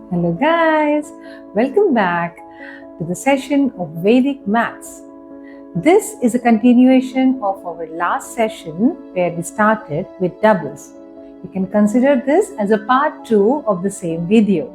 Hello guys, welcome back to the session of Vedic Maths. This is a continuation of our last session where we started with doubles. You can consider this as a part 2 of the same video.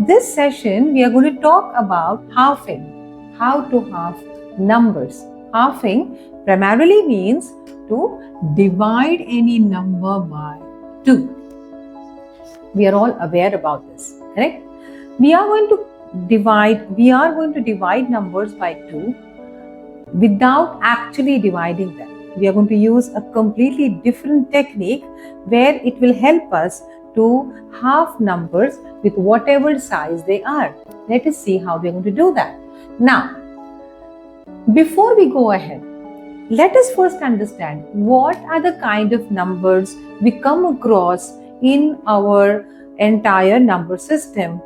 This session we are going to talk about halving, how to halve numbers. Halving primarily means to divide any number by 2. We are all aware about this, correct? We are going to divide numbers by 2 without actually dividing them. We are going to use a completely different technique where it will help us to halve numbers with whatever size they are. Let us see how we are going to do that. Now, before we go ahead, let us first understand what are the kind of numbers we come across in our entire number system.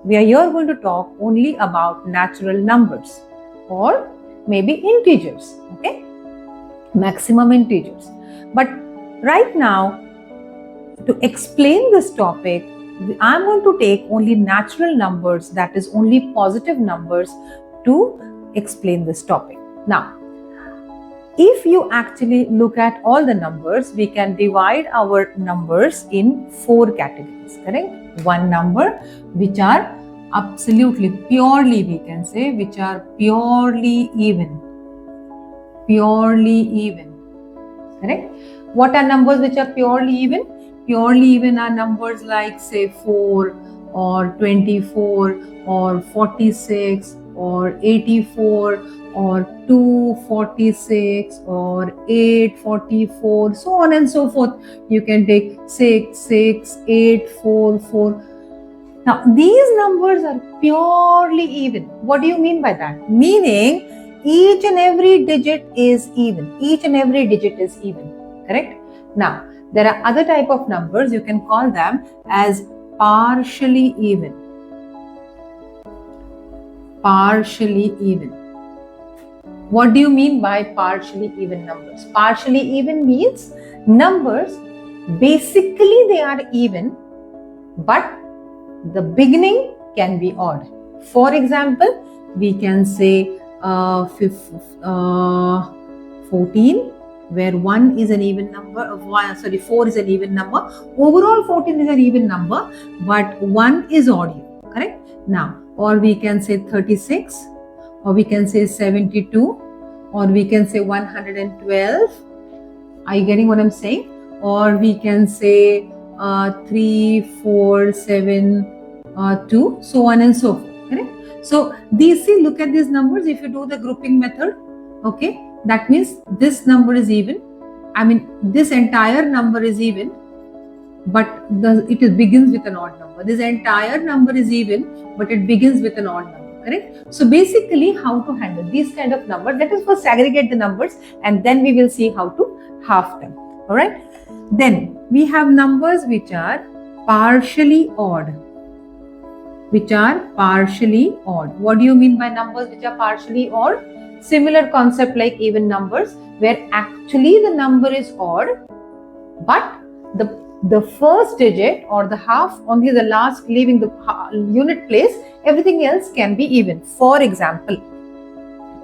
We are here going to talk only about natural numbers or maybe integers, okay? Maximum integers. But right now, to explain this topic, I'm going to take only natural numbers, that is only positive numbers, to explain this topic. Now, if you actually look at all the numbers, we can divide our numbers in 4 categories, correct? One number which are absolutely, purely we can say, which are purely even, correct? What are numbers which are purely even? Purely even are numbers like say 4 or 24 or 46 or 84 or 246 or 844, so on and so forth. You can take 6, 6, 8, 4, 4. Now, these numbers are purely even. What do you mean by that? Meaning, each and every digit is even. Each and every digit is even, correct? Now, there are other type of numbers, you can call them as partially even. Partially even. What do you mean by partially even numbers? Partially even means numbers, basically they are even, but the beginning can be odd. For example, we can say 14, where 1 is an even number, 4 is an even number. Overall 14 is an even number, but 1 is odd, correct? Now, or we can say 36, or we can say 72, or we can say 112. Are you getting what I'm saying? Or we can say 3, 4, 7, 2, so on and so forth, correct? So these, see, look at these numbers. If you do the grouping method, okay, that means this number is even. I mean, this entire number is even, but it begins with an odd number. This entire number is even, but it begins with an odd number, correct? So basically, how to handle these kind of numbers, let us first segregate the numbers and then we will see how to halve them, all right? Then we have numbers which are partially odd. What do you mean by numbers which are partially odd? Similar concept like even numbers, where actually the number is odd, but the first digit or the half, only the last leaving the unit place, everything else can be even. For example,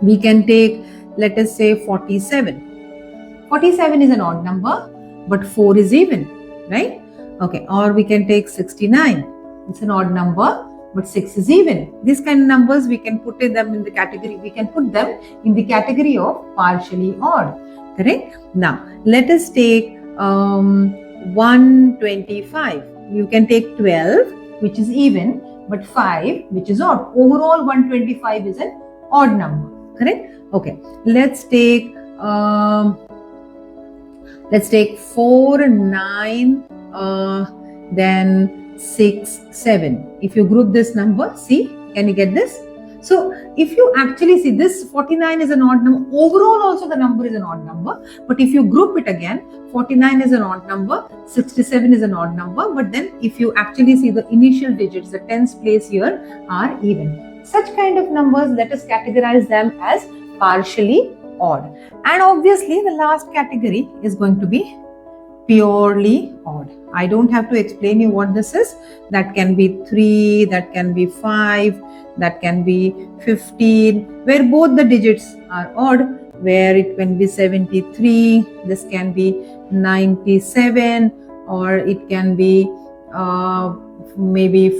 we can take, let us say 47. 47 is an odd number, but 4 is even, right? Okay, or we can take 69. It's an odd number, but 6 is even. These kind of numbers we can put them in the category. We can put them in the category of partially odd, correct? Now, let us take 125. You can take 12, which is even, but 5, which is odd. Overall, 125 is an odd number, correct? Okay, let's take 4, 9, then 6, 7. If you group this number, see, can you get this? So if you actually see, this 49 is an odd number. Overall also the number is an odd number. But if you group it again, 49 is an odd number, 67 is an odd number. But then if you actually see the initial digits, the tens place here are even. Such kind of numbers, let us categorize them as partially odd. And obviously the last category is going to be purely odd. I don't have to explain you what this is. That can be 3, that can be 5, that can be 15, where both the digits are odd, where it can be 73, this can be 97, or it can be maybe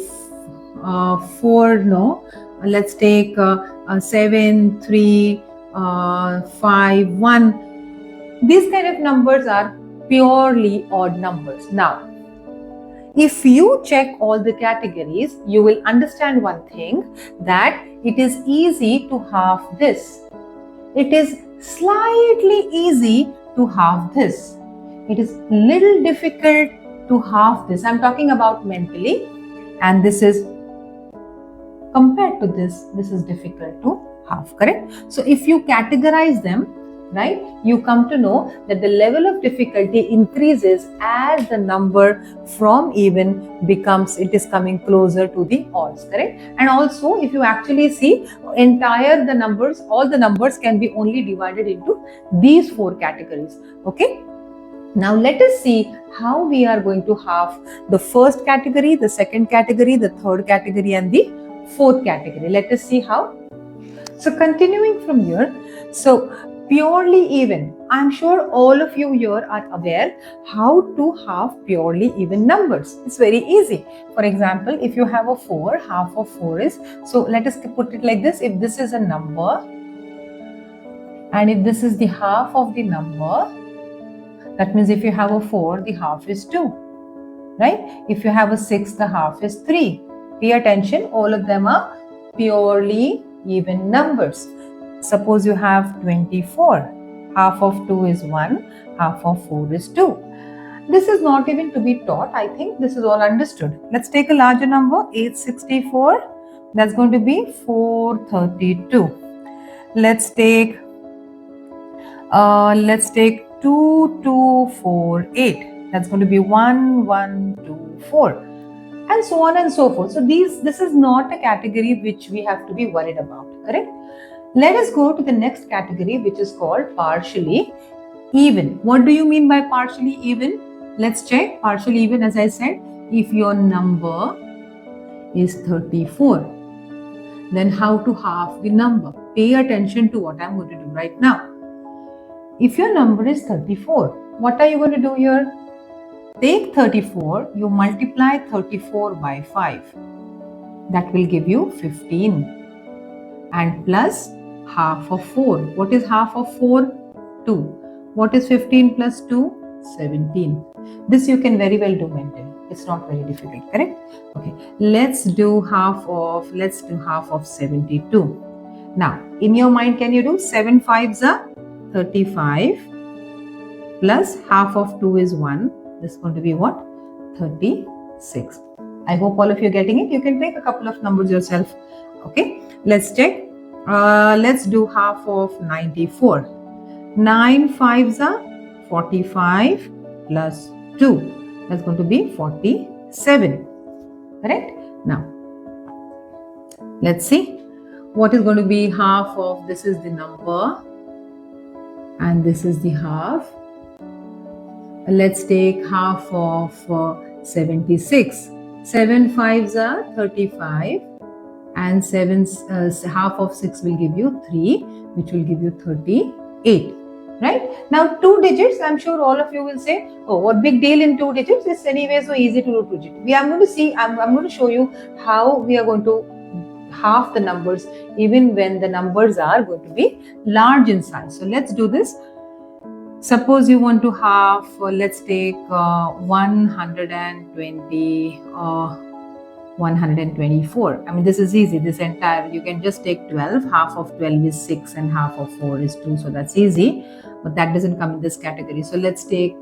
4, no, let's take 7, 3, 5, 1. These kind of numbers are purely odd numbers. Now, if you check all the categories, you will understand one thing, that it is easy to halve this. It is slightly easy to halve this. It is little difficult to halve this. I'm talking about mentally, and this is compared to this is difficult to halve, correct? So if you categorize them, right, you come to know that the level of difficulty increases as the number from even becomes, it is coming closer to the odds, correct? And also, if you actually see the numbers, all the numbers can be only divided into these 4 categories, okay? Now let us see how we are going to halve the first category, the second category, the third category, and the fourth category. Let us see how. So continuing from here, so purely even, I'm sure all of you here are aware how to halve purely even numbers. It's very easy. For example, if you have a 4, half of 4 is, so let us put it like this. If this is a number and if this is the half of the number, that means if you have a 4, the half is 2, right? If you have a 6, the half is 3. Pay attention, all of them are purely even numbers. Suppose you have 24. Half of 2 is 1, half of 4 is 2. This is not even to be taught. I think this is all understood. Let's take a larger number, 864. That's going to be 432. Let's take 2248. That's going to be 1124. And so on and so forth. So this is not a category which we have to be worried about, correct? Let us go to the next category, which is called partially even. What do you mean by partially even? Let's check. Partially even, as I said, if your number is 34, then how to halve the number? Pay attention to what I'm going to do right now. If your number is 34, what are you going to do here? Take 34, you multiply 34 by 5. That will give you 15. And plus half of 4. What is half of 4? 2. What is 15 plus 2? 17. This you can very well do mentally. It's not very difficult, correct? Okay, let's do half of 72. Now, in your mind, can you do 7 5s are 35 plus half of 2 is 1. This is going to be what? 36. I hope all of you are getting it. You can take a couple of numbers yourself. Okay, let's check. Let's do half of 94. 9 5s are 45 plus 2. That's going to be 47. Correct? Now, let's see. What is going to be half of, this is the number and this is the half. Let's take half of 76. 7 5s are 35 and half of 6 will give you 3, which will give you 38. Right? Now 2 digits, I'm sure all of you will say, oh, what big deal in 2 digits? It's anyway so easy to do 2 digits. I'm going to show you how we are going to halve the numbers even when the numbers are going to be large in size. So let's do this. Suppose you want to halve, let's take 124. I mean, this is easy. This entire, you can just take 12. Half of 12 is 6 and half of 4 is 2. So that's easy. But that doesn't come in this category. So let's take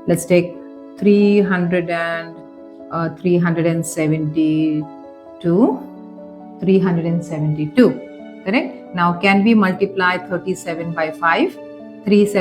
372. Correct? Now, can we multiply 37 by 5? 5 3s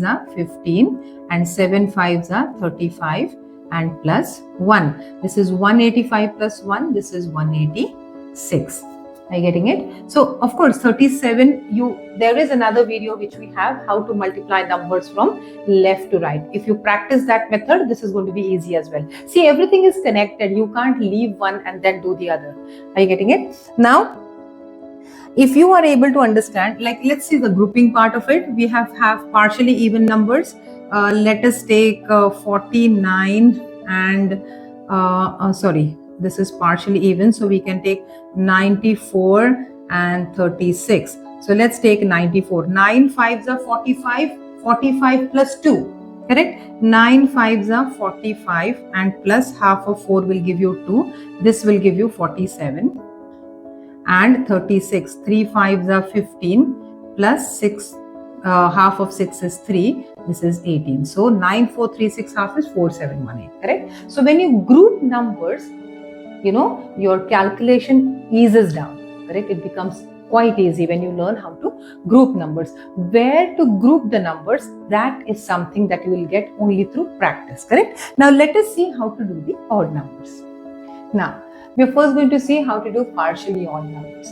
are 15 and 7 5s are 35 and plus 1. This is 185 plus 1. This is 186. Are you getting it? So of course 37, there is another video which we have, how to multiply numbers from left to right. If you practice that method, this is going to be easy as well. See, everything is connected. You can't leave one and then do the other. Are you getting it? Now, if you are able to understand, like let's see the grouping part of it. We have partially even numbers. Let us take 49 and sorry, this is partially even, so we can take 94 and 36. So let's take 94. 9 5s are 45, 45 plus 2, correct? 9 5s are 45 and plus half of 4 will give you 2. This will give you 47 and 36. 3 5s are 15 plus 6, half of 6 is 3. This is 18. So 9 4 3 6 half is 4 7 1 8, correct? So when you group numbers, your calculation eases down, correct? It becomes quite easy when you learn how to group numbers. Where to group the numbers, that is something that you will get only through practice, correct? Now let us see how to do the odd numbers. Now, we are first going to see how to do partially odd numbers.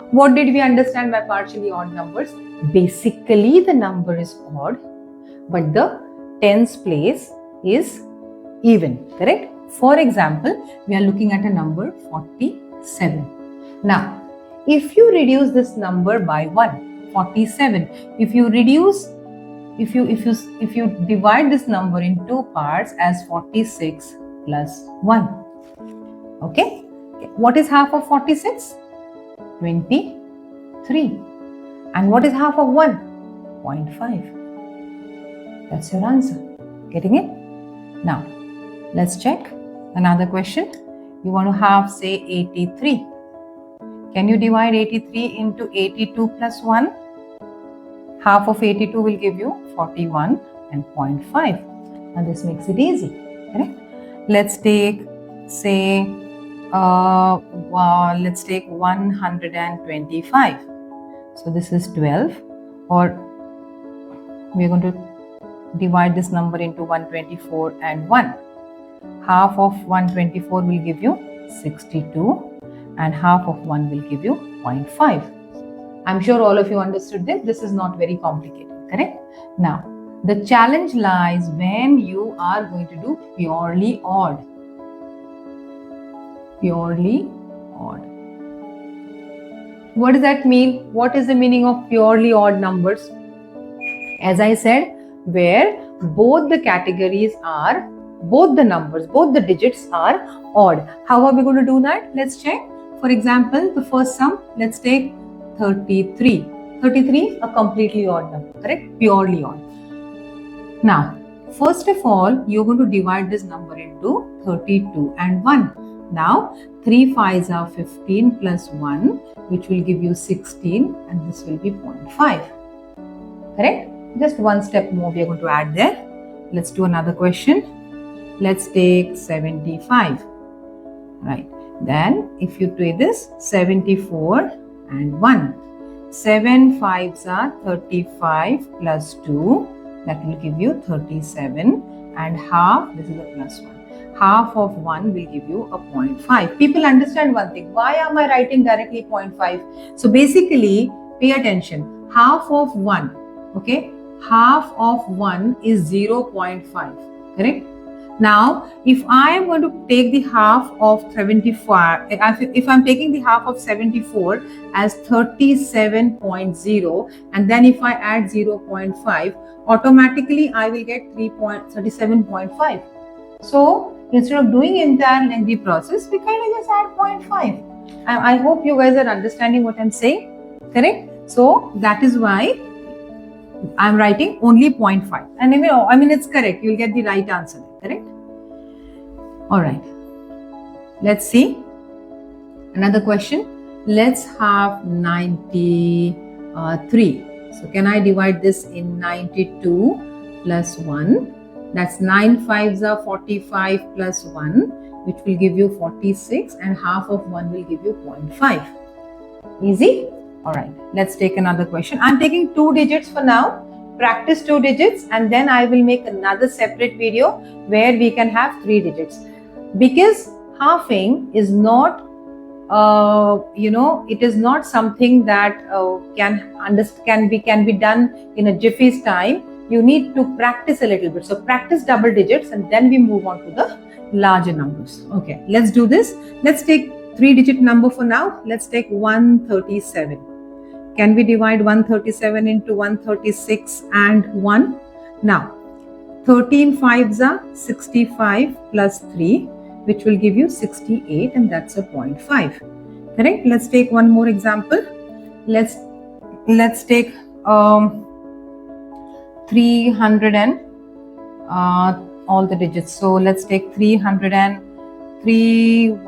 What did we understand by partially odd numbers? Basically, the number is odd, but the tens place is even, correct? For example, we are looking at a number 47. Now, if you reduce this number by 1, 47, if you divide this number in two parts as 46 plus 1. Okay, what is half of 46? 23. And what is half of 1? 0.5. That's your answer. Getting it? Now, let's check another question. You want to have, say, 83. Can you divide 83 into 82 plus 1? Half of 82 will give you 41 and 0.5. Now, this makes it easy. Correct? Let's take, say, let's take 125. So this is 12, or we are going to divide this number into 124 and 1. Half of 124 will give you 62 and half of 1 will give you 0.5. I'm sure all of you understood this. This is not very complicated, correct? Now, the challenge lies when you are going to do purely odd. Purely odd. What does that mean? What is the meaning of purely odd numbers? As I said, where both the categories are, both the numbers, both the digits are odd. How are we going to do that? Let's check. For example, the first sum, let's take 33. 33 is a completely odd number, correct? Purely odd. Now, first of all, you're going to divide this number into 32 and 1. Now, 3 5s are 15 plus 1, which will give you 16, and this will be 0.5. Correct? Just one step more we are going to add there. Let's do another question. Let's take 75. Right. Then, if you do this, 74 and 1. 7 5s are 35 plus 2. That will give you 37, and half, this is a plus 1. Half of 1 will give you a 0.5. People understand one thing. Why am I writing directly 0.5? So basically, pay attention. Half of 1, okay? Half of 1 is 0.5, correct? Now, if I am going to take the half of 74, if I'm taking the half of 74 as 37.0, and then if I add 0.5, automatically I will get 37.5. So, instead of doing entire lengthy process, we kind of just add 0.5. I hope you guys are understanding what I'm saying, correct? So, that is why I'm writing only 0.5. And I mean, it's correct. You'll get the right answer, correct? Alright. Let's see. Another question. Let's have 93. So, can I divide this in 92 plus 1? That's 9 5s are 45 plus 1, which will give you 46, and half of 1 will give you 0.5. Easy? Alright, let's take another question. I'm taking 2 digits for now. Practice 2 digits, and then I will make another separate video where we can have 3 digits. Because halving is not it is not something that can be done in a jiffy's time. You need to practice a little bit. So practice double digits and then we move on to the larger numbers. Okay, let's do this. Let's take 3-digit number for now. Let's take 137. Can we divide 137 into 136 and 1? Now, 13 5s are 65 plus 3, which will give you 68, and that's a 0.5. Correct? Let's take one more example. Let's take 300 and all the digits. So let's take 315.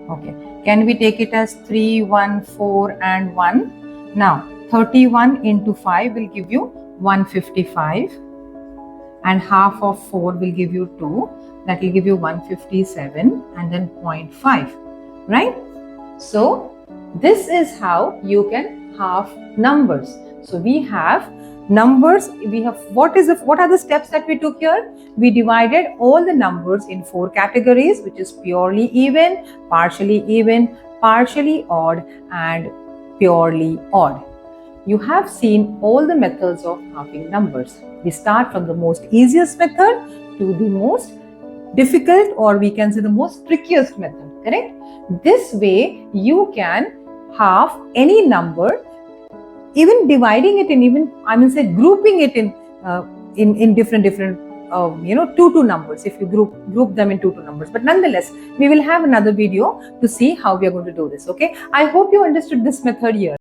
Okay. Can we take it as 3, 1, 4 and 1? Now, 31 into 5 will give you 155, and half of 4 will give you 2. That will give you 157 and then 0.5, right? So this is how you can halve numbers. So we have numbers. We have what are the steps that we took here? We divided all the numbers in 4 categories, which is purely even, partially odd, and purely odd. You have seen all the methods of halving numbers. We start from the most easiest method to the most difficult, or we can say the most trickiest method, correct? This way you can halve any number, even dividing it in grouping it in different 2 numbers, if you group them in 2 numbers. But nonetheless, we will have another video to see how we are going to do this. Okay, I hope you understood this method here.